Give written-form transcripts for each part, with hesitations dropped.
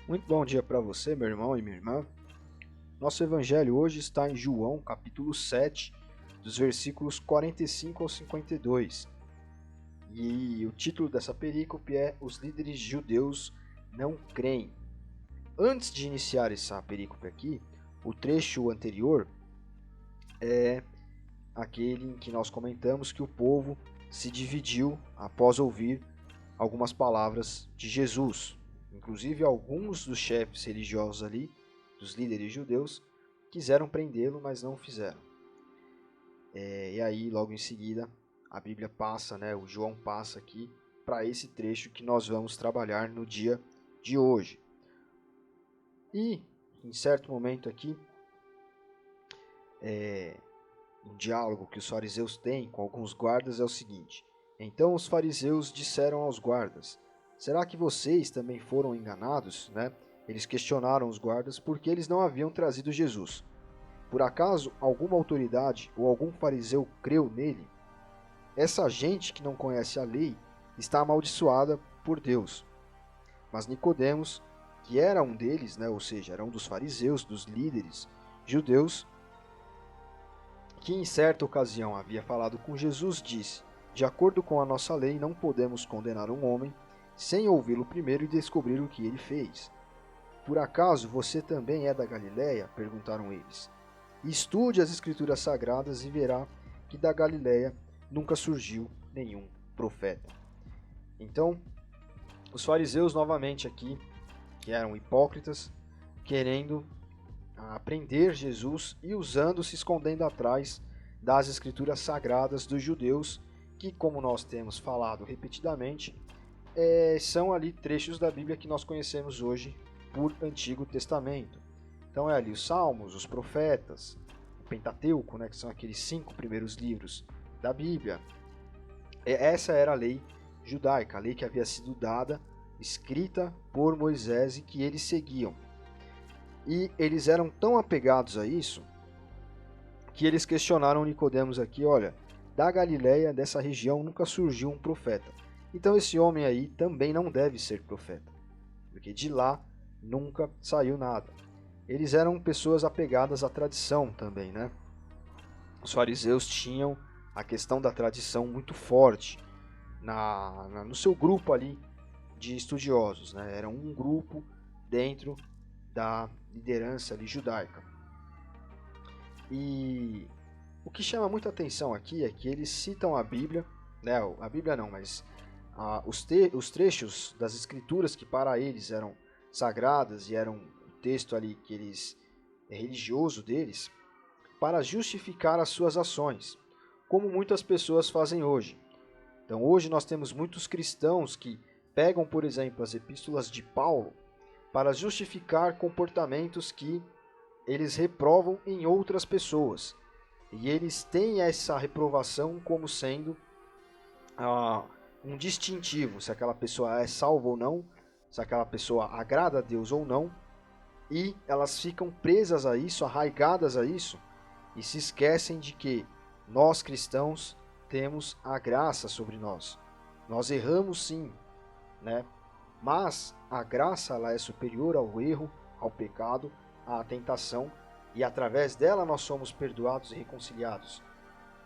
Muito bom dia para você, meu irmão e minha irmã. Nosso evangelho hoje está em João, capítulo 7, dos versículos 45 ao 52. E o título dessa perícope é Os líderes judeus não creem. Antes de iniciar essa perícope aqui, o trecho anterior é aquele em que nós comentamos que o povo se dividiu após ouvir algumas palavras de Jesus. Inclusive, alguns dos chefes religiosos ali, dos líderes judeus, quiseram prendê-lo, mas não fizeram. E aí, logo em seguida, a Bíblia passa, o João passa aqui para esse trecho que nós vamos trabalhar no dia de hoje. E, em certo momento aqui, um diálogo que os fariseus têm com alguns guardas é o seguinte: então os fariseus disseram aos guardas: será que vocês também foram enganados? Eles questionaram os guardas porque eles não haviam trazido Jesus. Por acaso alguma autoridade ou algum fariseu creu nele? Essa gente que não conhece a lei está amaldiçoada por Deus. Mas Nicodemos, que era um deles, ou seja, era um dos fariseus, dos líderes judeus, que em certa ocasião havia falado com Jesus, disse: de acordo com a nossa lei, não podemos condenar um homem sem ouvi-lo primeiro e descobrir o que ele fez. Por acaso você também é da Galileia? Perguntaram eles. Estude as Escrituras Sagradas e verá que da Galileia nunca surgiu nenhum profeta. Então, os fariseus novamente aqui, que eram hipócritas, querendo prender Jesus e se escondendo atrás das Escrituras Sagradas dos judeus, que, como nós temos falado repetidamente, são ali trechos da Bíblia que nós conhecemos hoje por Antigo Testamento. Então é ali os Salmos, os Profetas, o Pentateuco, que são aqueles 5 primeiros livros da Bíblia. Essa era a lei judaica, a lei que havia sido dada, escrita por Moisés e que eles seguiam. E eles eram tão apegados a isso que eles questionaram Nicodemos aqui: olha, da Galileia, dessa região, nunca surgiu um profeta. Então esse homem aí também não deve ser profeta, porque de lá nunca saiu nada. Eles eram pessoas apegadas à tradição também, Os fariseus tinham a questão da tradição muito forte no seu grupo ali de estudiosos, Era um grupo dentro da liderança ali judaica. E o que chama muita atenção aqui é que eles citam a Bíblia, a Bíblia não, mas os trechos das escrituras que para eles eram sagradas e eram o texto ali que eles religioso deles, para justificar as suas ações, como muitas pessoas fazem hoje. Então hoje nós temos muitos cristãos que pegam, por exemplo, as epístolas de Paulo para justificar comportamentos que eles reprovam em outras pessoas. E eles têm essa reprovação como sendo um distintivo, se aquela pessoa é salva ou não, se aquela pessoa agrada a Deus ou não, e elas ficam presas a isso, arraigadas a isso, e se esquecem de que nós cristãos temos a graça sobre nós. Nós erramos sim, mas a graça ela é superior ao erro, ao pecado, à tentação, e através dela nós somos perdoados e reconciliados.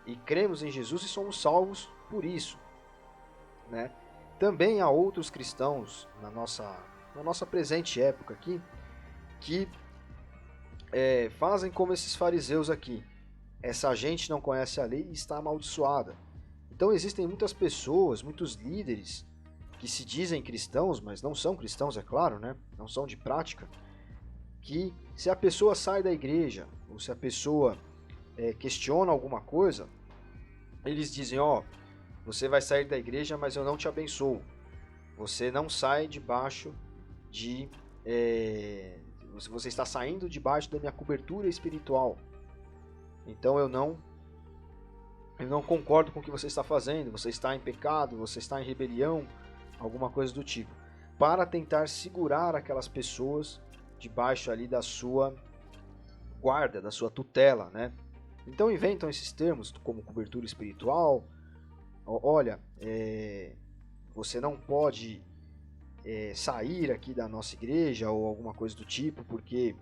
E cremos em Jesus e somos salvos por isso. Também há outros cristãos na nossa presente época aqui, que fazem como esses fariseus aqui. Essa gente não conhece a lei e está amaldiçoada. Então existem muitas pessoas, muitos líderes, que se dizem cristãos, mas não são cristãos, é claro, não são de prática, que se a pessoa sai da igreja, ou se a pessoa questiona alguma coisa, eles dizem: você vai sair da igreja, mas eu não te abençoo. Você não sai debaixo de... você está saindo debaixo da minha cobertura espiritual. Então eu não concordo com o que você está fazendo. Você está em pecado, você está em rebelião, alguma coisa do tipo. Para tentar segurar aquelas pessoas debaixo ali da sua guarda, da sua tutela, Então inventam esses termos como cobertura espiritual. Olha, você não pode sair aqui da nossa igreja ou alguma coisa do tipo, porque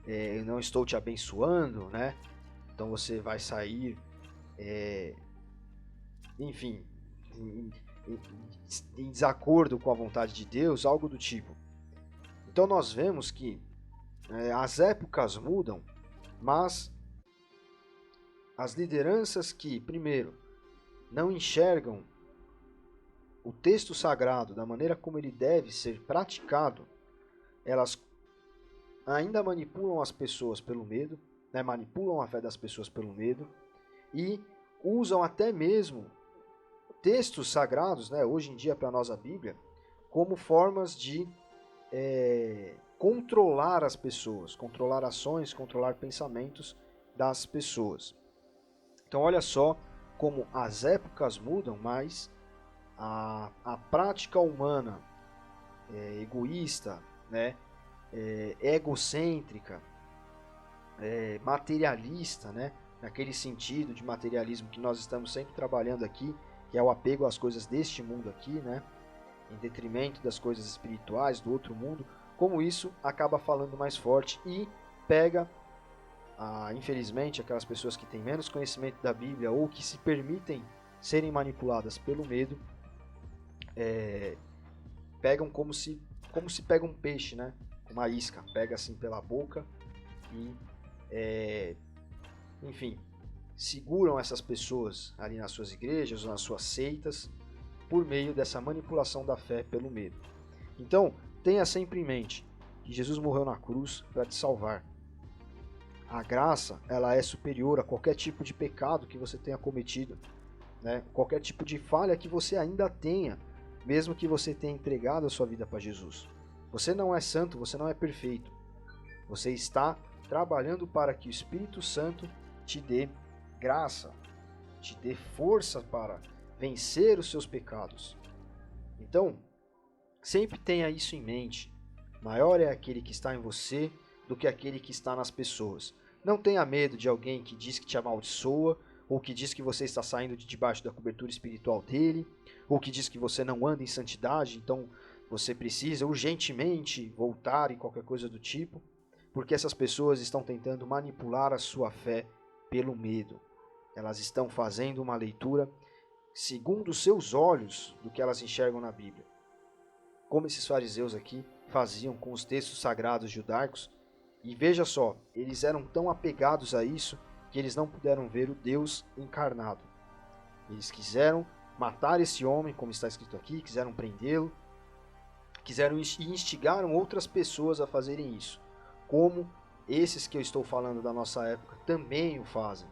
eu não estou te abençoando, né? Então você vai sair, enfim, em desacordo com a vontade de Deus, algo do tipo. Então nós vemos que as épocas mudam, mas as lideranças que, primeiro, não enxergam o texto sagrado da maneira como ele deve ser praticado, elas ainda manipulam as pessoas pelo medo, né? Manipulam a fé das pessoas pelo medo e usam até mesmo textos sagrados, né? Hoje em dia para nós a Bíblia, como formas de controlar as pessoas, controlar ações, controlar pensamentos das pessoas. Então olha só como as épocas mudam, mas a prática humana egoísta, né, egocêntrica, materialista, né, naquele sentido de materialismo que nós estamos sempre trabalhando aqui, que é o apego às coisas deste mundo aqui, né, em detrimento das coisas espirituais do outro mundo, como isso acaba falando mais forte e pega, infelizmente, aquelas pessoas que têm menos conhecimento da Bíblia ou que se permitem serem manipuladas pelo medo, pegam como se pega um peixe, né? Uma isca, pega assim pela boca e, enfim, seguram essas pessoas ali nas suas igrejas ou nas suas seitas por meio dessa manipulação da fé pelo medo. Então, tenha sempre em mente que Jesus morreu na cruz para te salvar. A graça, ela é superior a qualquer tipo de pecado que você tenha cometido, né? Qualquer tipo de falha que você ainda tenha, mesmo que você tenha entregado a sua vida para Jesus. Você não é santo, você não é perfeito. Você está trabalhando para que o Espírito Santo te dê graça, te dê força para vencer os seus pecados. Então, sempre tenha isso em mente. Maior é aquele que está em você do que aquele que está nas pessoas. Não tenha medo de alguém que diz que te amaldiçoa, ou que diz que você está saindo de debaixo da cobertura espiritual dele, ou que diz que você não anda em santidade, então você precisa urgentemente voltar e qualquer coisa do tipo, porque essas pessoas estão tentando manipular a sua fé pelo medo. Elas estão fazendo uma leitura segundo os seus olhos do que elas enxergam na Bíblia. Como esses fariseus aqui faziam com os textos sagrados judaicos, e veja só, eles eram tão apegados a isso que eles não puderam ver o Deus encarnado. Eles quiseram matar esse homem, como está escrito aqui, quiseram prendê-lo, quiseram e instigaram outras pessoas a fazerem isso, como esses que eu estou falando da nossa época também o fazem.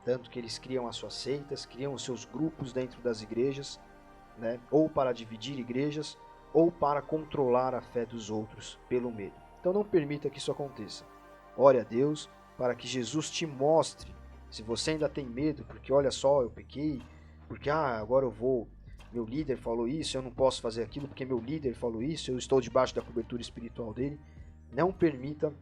Tanto que eles criam as suas seitas, criam os seus grupos dentro das igrejas, né, ou para dividir igrejas, ou para controlar a fé dos outros pelo medo. Então não permita que isso aconteça. Ore a Deus para que Jesus te mostre. Se você ainda tem medo, porque olha só, eu pequei, porque agora meu líder falou isso, eu não posso fazer aquilo porque meu líder falou isso, eu estou debaixo da cobertura espiritual dele. Não permita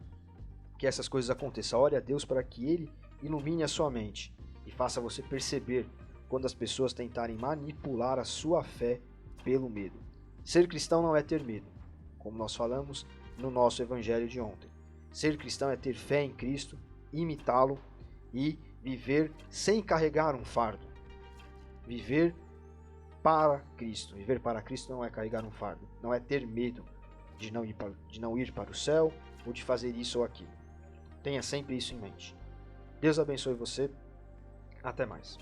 que essas coisas aconteçam. Ore a Deus para que Ele ilumine a sua mente e faça você perceber quando as pessoas tentarem manipular a sua fé pelo medo. Ser cristão não é ter medo, como nós falamos no nosso evangelho de ontem. Ser cristão é ter fé em Cristo, imitá-lo e viver sem carregar um fardo. Viver para Cristo. Viver para Cristo não é carregar um fardo, não é ter medo de não ir para o céu ou de fazer isso ou aquilo. Tenha sempre isso em mente. Deus abençoe você. Até mais.